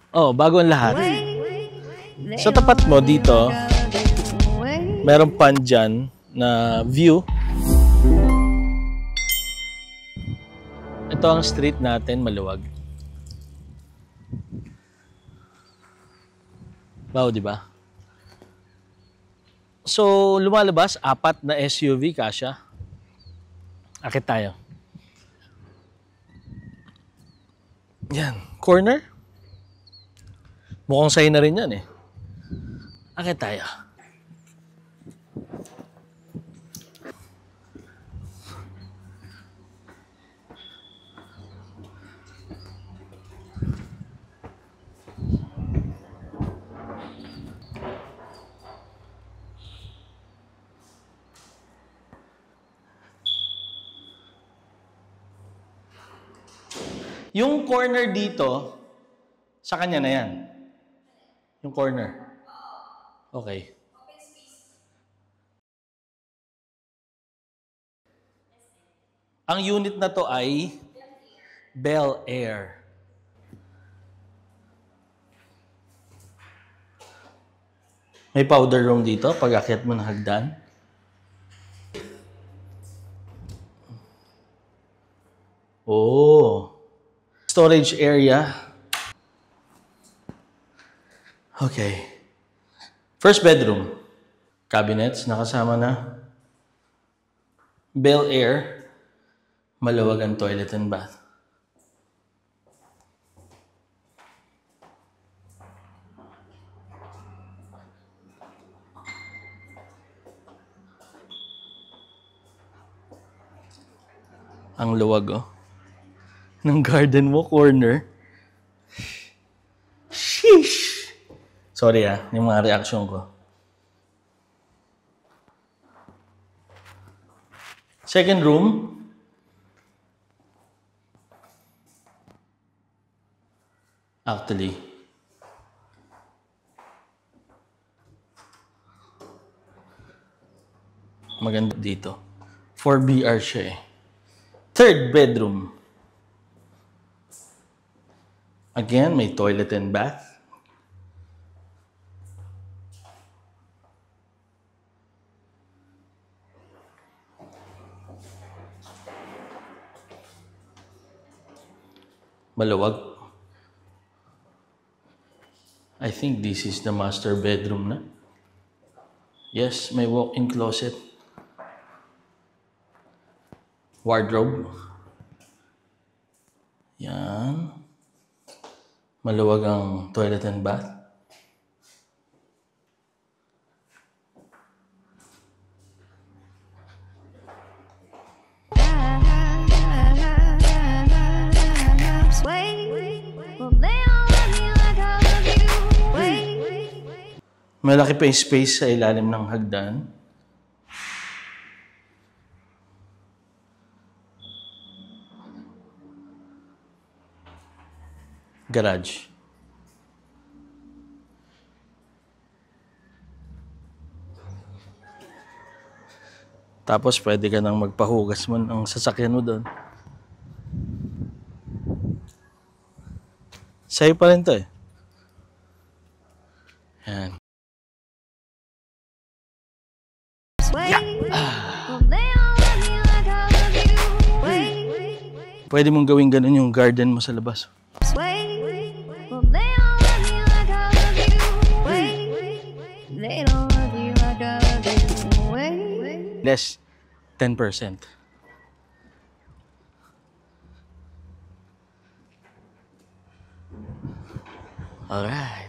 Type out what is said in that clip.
Oh, bago ang lahat. Sa tapat mo dito, meron pan dyan na view. Ito ang street natin, maluwag. Wow, di ba? So, lumalabas, 4 na SUV, kasya. Akit tayo. Yan, corner. Mukhang sa'yo na rin yan eh. Akit tayo. Yung corner dito, sa kanya na yan. Yung corner. Okay. Ang unit na to ay Bel Air. May powder room dito pag akyat mo ng hagdan. Oh. Storage area. Okay. First bedroom. Cabinets, nakasama na. Bel Air. Maluwag ang toilet and bath. Ang luwag, oh. Ng garden mo, corner. Sheesh! Sorry yung mga reaction ko. Second room. Actually. Maganda dito. 4BR siya eh. Third bedroom. Again, may toilet and bath. Maluwag. I think this is the master bedroom na. Yes, may walk-in closet. Wardrobe. Yan. Maluwag ang toilet and bath. Malaki pa yung space sa ilalim ng hagdan. Garage. Tapos pwede ka nang magpahugas mo ng sasakyan mo doon. Sa'yo pa rin to eh. Yan. Pwede mong gawin ganun yung garden mo sa labas. Less 10%. Alright.